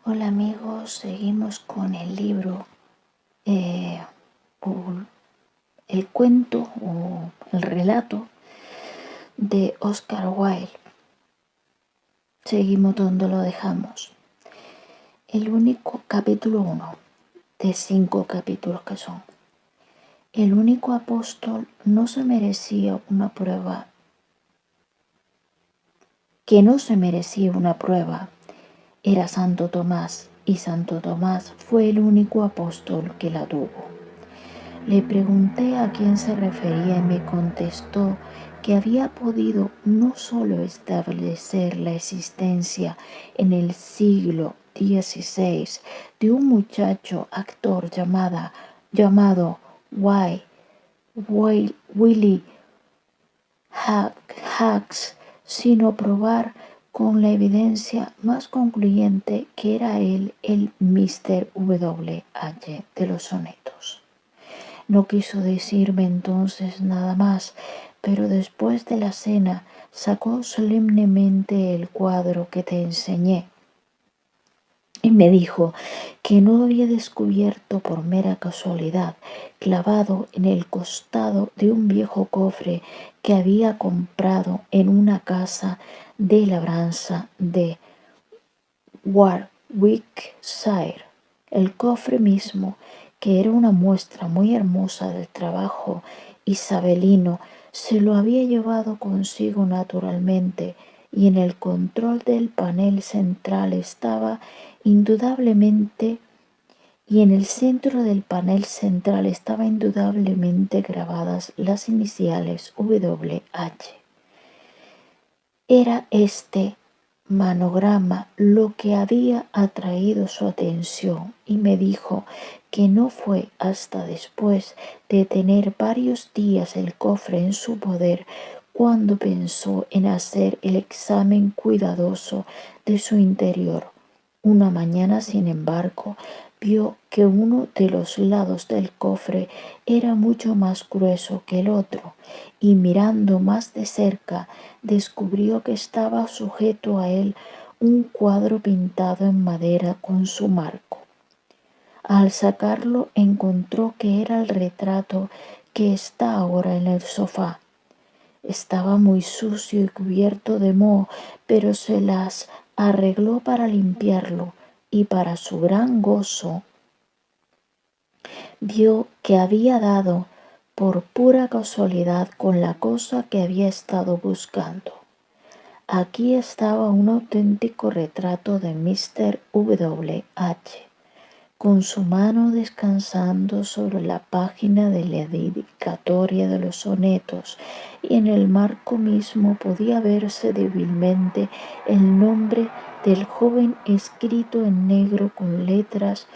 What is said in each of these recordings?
Hola amigos, seguimos con el libro, eh, o el cuento o el relato de Oscar Wilde. Seguimos donde lo dejamos. El único capítulo 1 de 5 capítulos que son. El único apóstol no se merecía una prueba, era Santo Tomás, y Santo Tomás fue el único apóstol que la tuvo. Le pregunté a quién se refería y me contestó que había podido no solo establecer la existencia en el siglo XVI de un muchacho actor llamado Willie Hacks, sino probar con la evidencia más concluyente que era él el Mr. W.H. de los sonetos. No quiso decirme entonces nada más, pero después de la cena sacó solemnemente el cuadro que te enseñé y me dijo que no había descubierto por mera casualidad, clavado en el costado de un viejo cofre que había comprado en una casa de labranza de Warwickshire, el cofre mismo, que era una muestra muy hermosa del trabajo isabelino, se lo había llevado consigo naturalmente, y en el control del panel central estaba indudablemente y en el centro del panel central estaba indudablemente grabadas las iniciales WH. Era este manograma lo que había atraído su atención y me dijo que no fue hasta después de tener varios días el cofre en su poder cuando pensó en hacer el examen cuidadoso de su interior. Una mañana, sin embargo, vio que uno de los lados del cofre era mucho más grueso que el otro, y mirando más de cerca descubrió que estaba sujeto a él un cuadro pintado en madera con su marco. Al sacarlo encontró que era el retrato que está ahora en el sofá. Estaba muy sucio y cubierto de moho, pero se las arregló para limpiarlo, y para su gran gozo vio que había dado por pura casualidad con la cosa que había estado buscando. Aquí estaba un auténtico retrato de Mr. W.H., con su mano descansando sobre la página de la dedicatoria de los sonetos, y en el marco mismo podía verse débilmente el nombre del joven escrito en negro con letras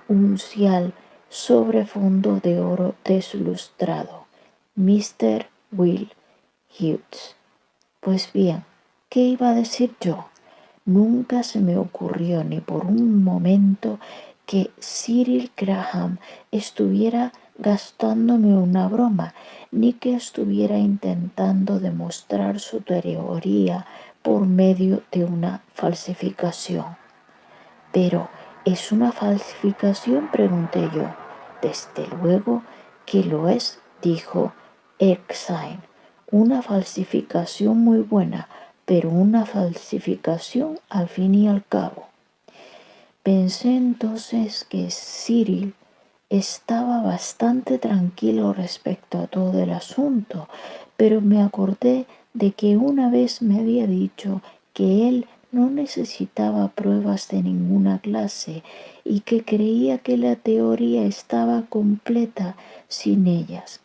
uncial sobre fondo de oro deslustrado: Mr. Will Hughes. Pues bien, ¿qué iba a decir yo? Nunca se me ocurrió ni por un momento que Cyril Graham estuviera gastándome una broma, ni que estuviera intentando demostrar su teoría por medio de una falsificación. Pero, ¿es una falsificación?, pregunté yo. Desde luego que lo es, dijo Erskine. Una falsificación muy buena, pero una falsificación al fin y al cabo. Pensé entonces que Cyril estaba bastante tranquilo respecto a todo el asunto, pero me acordé de que una vez me había dicho que él no necesitaba pruebas de ninguna clase y que creía que la teoría estaba completa sin ellas.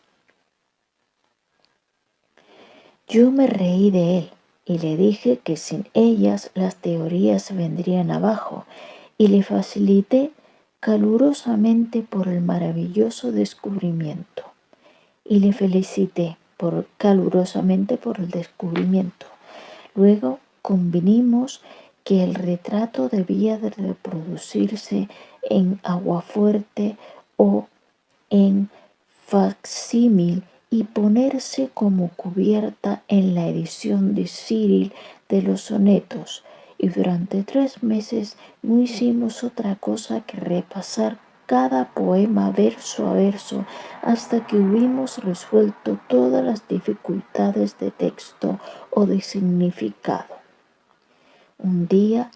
Yo me reí de él y le dije que sin ellas las teorías vendrían abajo, y le felicité calurosamente por el maravilloso descubrimiento. Luego convinimos que el retrato debía de reproducirse en aguafuerte o en facsímil y ponerse como cubierta en la edición de Cyril de los sonetos, y durante 3 meses no hicimos otra cosa que repasar cada poema verso a verso hasta que hubimos resuelto todas las dificultades de texto o de significado. Un día,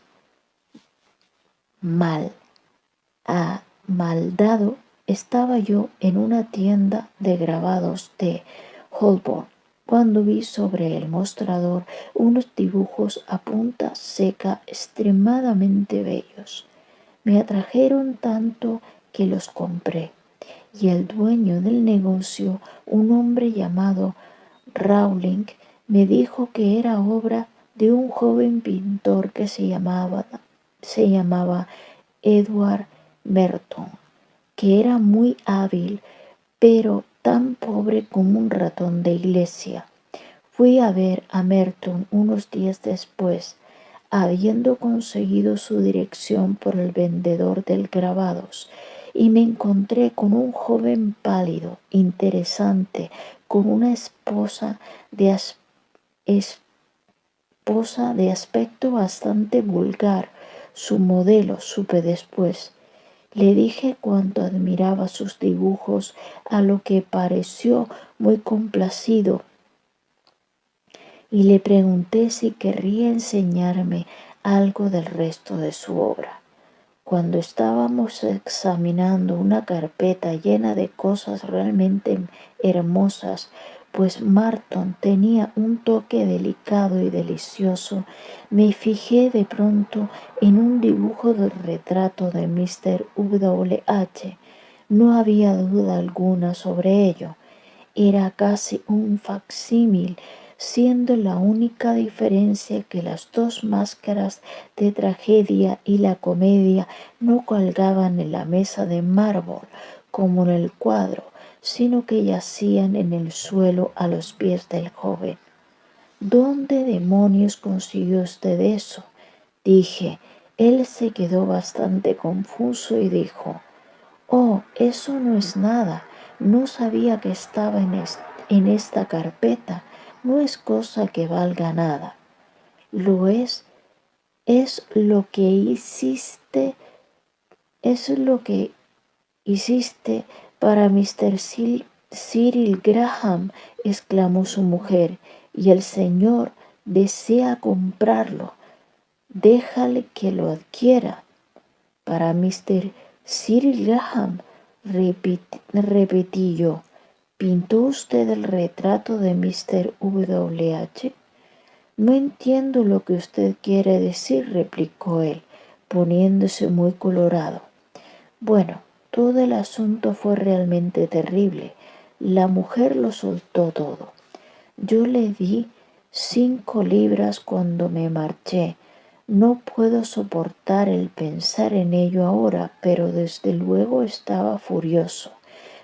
maldado, estaba yo en una tienda de grabados de Holborn cuando vi sobre el mostrador unos dibujos a punta seca extremadamente bellos. Me atrajeron tanto que los compré, y el dueño del negocio, un hombre llamado Rowling, me dijo que era obra de un joven pintor que se llamaba Edward Merton, que era muy hábil, pero tan pobre como un ratón de iglesia. Fui a ver a Merton unos días después, habiendo conseguido su dirección por el vendedor del grabados, y me encontré con un joven pálido, interesante, con una esposa de aspecto bastante vulgar, su modelo, supe después. Le dije cuánto admiraba sus dibujos, a lo que pareció muy complacido, y le pregunté si querría enseñarme algo del resto de su obra. Cuando estábamos examinando una carpeta llena de cosas realmente hermosas, pues Marton tenía un toque delicado y delicioso, me fijé de pronto en un dibujo del retrato de Mr. W.H. No había duda alguna sobre ello. Era casi un facsímil, siendo la única diferencia que las dos máscaras de tragedia y la comedia no colgaban en la mesa de mármol como en el cuadro, sino que yacían en el suelo a los pies del joven. ¿Dónde demonios consiguió usted eso?, dije. Él se quedó bastante confuso y dijo: «Oh, eso no es nada. No sabía que estaba en esta carpeta. No es cosa que valga nada». «Lo es lo que hiciste, es lo que hiciste para Mr. Cyril Graham», exclamó su mujer, «y el señor desea comprarlo. Déjale que lo adquiera». «Para Mr. Cyril Graham», repetí yo. «¿Pintó usted el retrato de Mr. W.H.?» «No entiendo lo que usted quiere decir», replicó él, poniéndose muy colorado. Bueno, todo el asunto fue realmente terrible. La mujer lo soltó todo. Yo le di 5 libras cuando me marché. No puedo soportar el pensar en ello ahora, pero desde luego estaba furioso.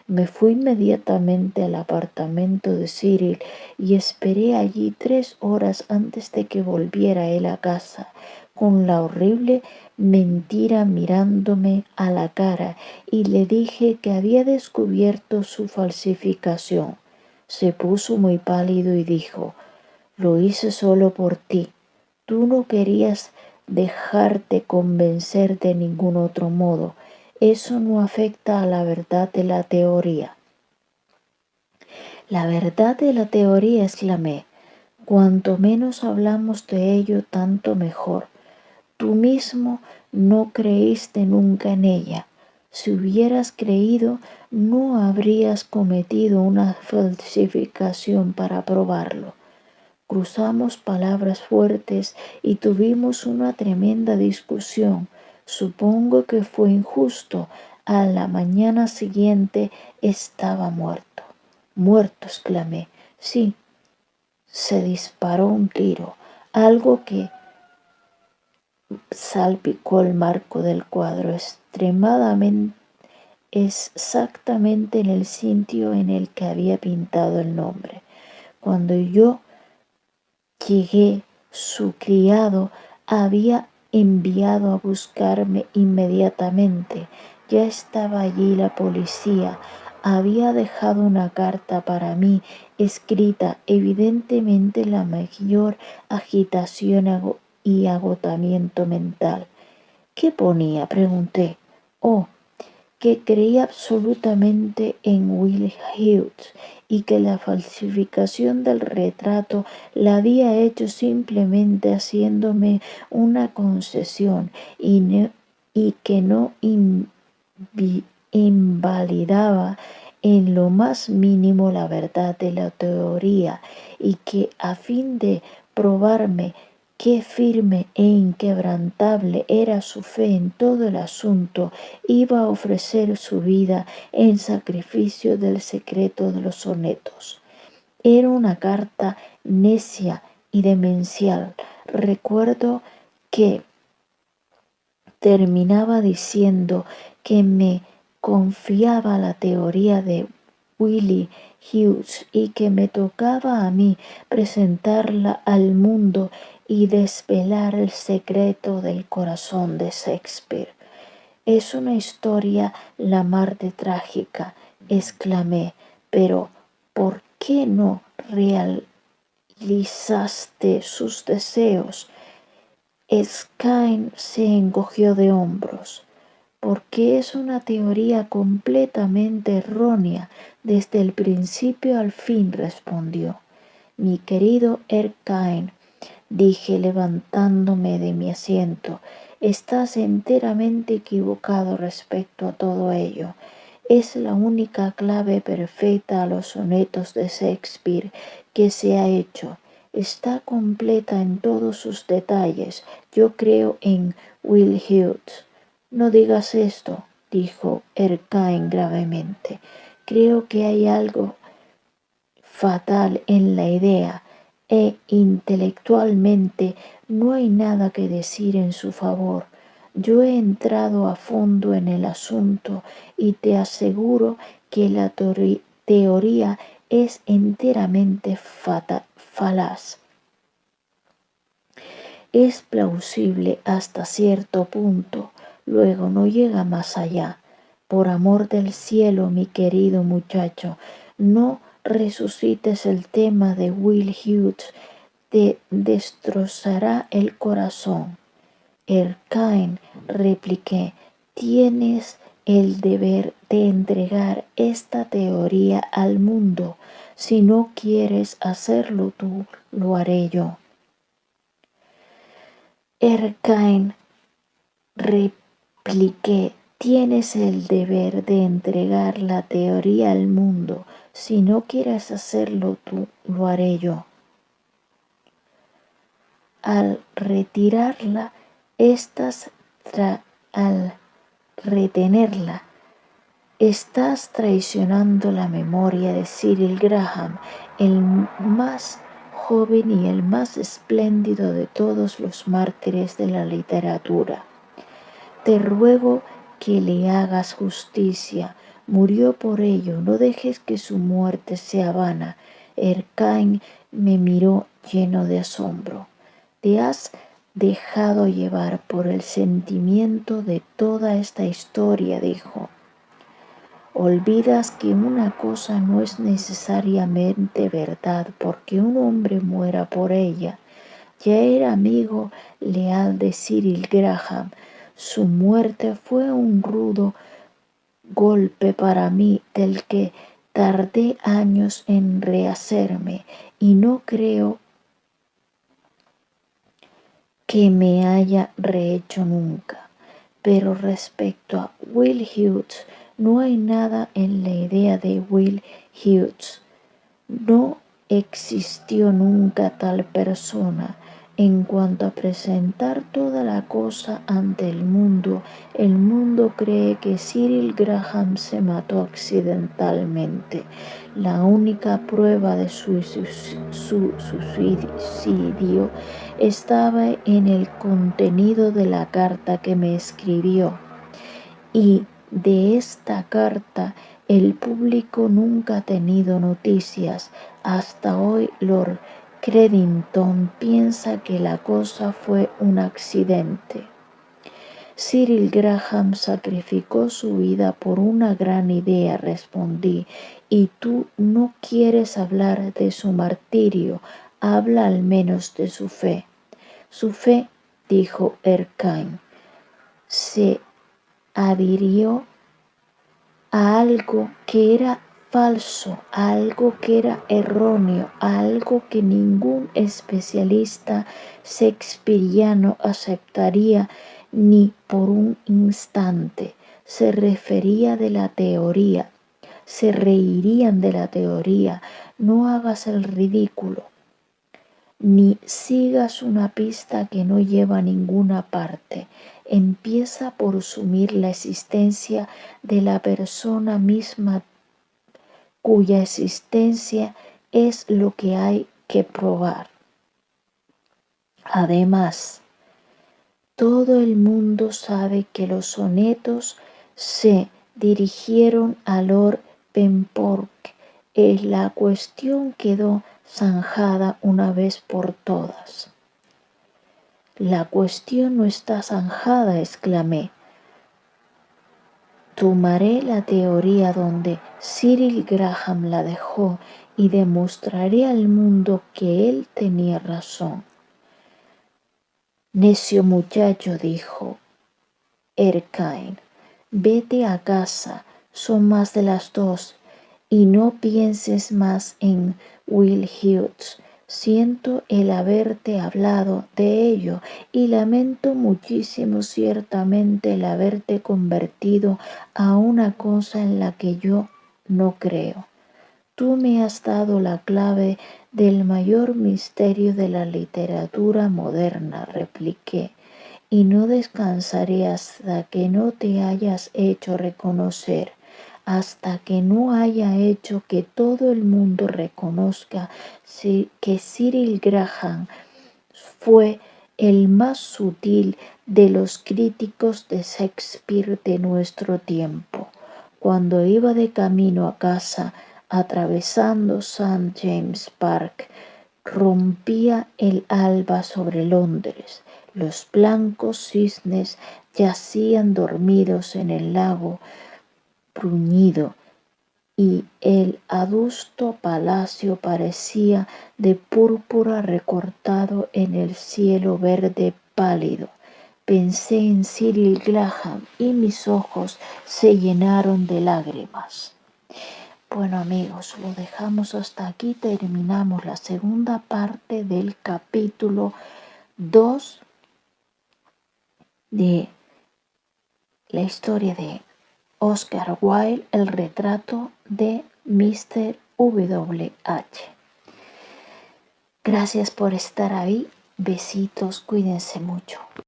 Me fui inmediatamente al apartamento de Cyril y esperé allí 3 horas antes de que volviera él a casa, con la horrible mentira mirándome a la cara, y le dije que había descubierto su falsificación. Se puso muy pálido y dijo: «Lo hice solo por ti. Tú no querías dejarte convencer de ningún otro modo. Eso no afecta a la verdad de la teoría». «La verdad de la teoría», exclamé. «Cuanto menos hablamos de ello, tanto mejor. Tú mismo no creíste nunca en ella. Si hubieras creído, no habrías cometido una falsificación para probarlo». Cruzamos palabras fuertes y tuvimos una tremenda discusión. Supongo que fue injusto. A la mañana siguiente estaba muerto. «Muerto», exclamé. «Sí, se disparó un tiro, algo que salpicó el marco del cuadro exactamente en el sitio en el que había pintado el nombre. Cuando yo llegué, su criado había enviado a buscarme inmediatamente. Ya estaba allí la policía. Había dejado una carta para mí, escrita evidentemente en la mayor agitación y agotamiento mental. ¿Qué ponía?, pregunté. Oh, que creía absolutamente en Will Hughes y que la falsificación del retrato la había hecho simplemente haciéndome una concesión y que no invalidaba en lo más mínimo la verdad de la teoría, y que a fin de probarme qué firme e inquebrantable era su fe en todo el asunto, iba a ofrecer su vida en sacrificio del secreto de los sonetos. Era una carta necia y demencial. Recuerdo que terminaba diciendo que me confiaba la teoría de Willie Hughes y que me tocaba a mí presentarla al mundo y desvelar el secreto del corazón de Shakespeare. Es una historia la mar de trágica, exclamé, pero ¿por qué no realizaste sus deseos? Skine se encogió de hombros. Porque es una teoría completamente errónea desde el principio al fin, respondió. Mi querido Erskine, dije levantándome de mi asiento, estás enteramente equivocado respecto a todo ello. Es la única clave perfecta a los sonetos de Shakespeare que se ha hecho. Está completa en todos sus detalles. Yo creo en Will Hughes. No digas esto, dijo Erskine gravemente. Creo que hay algo fatal en la idea intelectualmente no hay nada que decir en su favor. Yo he entrado a fondo en el asunto y te aseguro que la teoría es enteramente falaz. Es plausible hasta cierto punto, luego no llega más allá. Por amor del cielo, mi querido muchacho, no resucites el tema de Will Hughes, te destrozará el corazón. Erskine, repliqué, tienes el deber de entregar esta teoría al mundo. Si no quieres hacerlo tú, lo haré yo. Erskine, repliqué, tienes el deber de entregar la teoría al mundo. Si no quieres hacerlo tú, lo haré yo. Al retenerla, estás traicionando la memoria de Cyril Graham, el más joven y el más espléndido de todos los mártires de la literatura. Te ruego que le hagas justicia. Murió por ello, no dejes que su muerte sea vana. Erskine me miró lleno de asombro. Te has dejado llevar por el sentimiento de toda esta historia, dijo. Olvidas que una cosa no es necesariamente verdad porque un hombre muera por ella. Ya era amigo leal de Cyril Graham. Su muerte fue un rudo golpe para mí del que tardé años en rehacerme y no creo que me haya rehecho nunca. Pero respecto a Will Hughes, no hay nada en la idea de Will Hughes. No existió nunca tal persona. En cuanto a presentar toda la cosa ante el mundo cree que Cyril Graham se mató accidentalmente. La única prueba de su suicidio estaba en el contenido de la carta que me escribió. Y de esta carta el público nunca ha tenido noticias. Hasta hoy Lord Credington piensa que la cosa fue un accidente. Cyril Graham sacrificó su vida por una gran idea, respondí, y tú no quieres hablar de su martirio, habla al menos de su fe. Su fe dijo Erskine. Se adhirió a algo que era falso, a algo que era erróneo, a algo que ningún especialista shakespeariano aceptaría ni por un instante. Se refería de la teoría, se reirían de la teoría. No hagas el ridículo, ni sigas una pista que no lleva a ninguna parte. Empieza por asumir la existencia de la persona misma cuya existencia es lo que hay que probar. Además, todo el mundo sabe que los sonetos se dirigieron a Lord Pennypack. La cuestión quedó zanjada una vez por todas. La cuestión no está zanjada, exclamé. Tomaré la teoría donde Cyril Graham la dejó y demostraré al mundo que él tenía razón. Necio muchacho, dijo Erskine, vete a casa, son más de las 2, y no pienses más en Will Hughes. Siento el haberte hablado de ello y lamento muchísimo ciertamente el haberte convertido a una cosa en la que yo no creo. Tú me has dado la clave del mayor misterio de la literatura moderna, repliqué, y no descansaré hasta que no te hayas hecho reconocer, hasta que no haya hecho que todo el mundo reconozca que Cyril Graham fue el más sutil de los críticos de Shakespeare de nuestro tiempo. Cuando iba de camino a casa, atravesando St. James Park, rompía el alba sobre Londres. Los blancos cisnes yacían dormidos en el lago bruñido y el adusto palacio parecía de púrpura recortado en el cielo verde pálido. Pensé en Cyril Graham y mis ojos se llenaron de lágrimas. Bueno amigos, lo dejamos hasta aquí. Terminamos la segunda parte del capítulo 2 de la historia de Oscar Wilde, el retrato de Mr. W.H. Gracias por estar ahí. Besitos, cuídense mucho.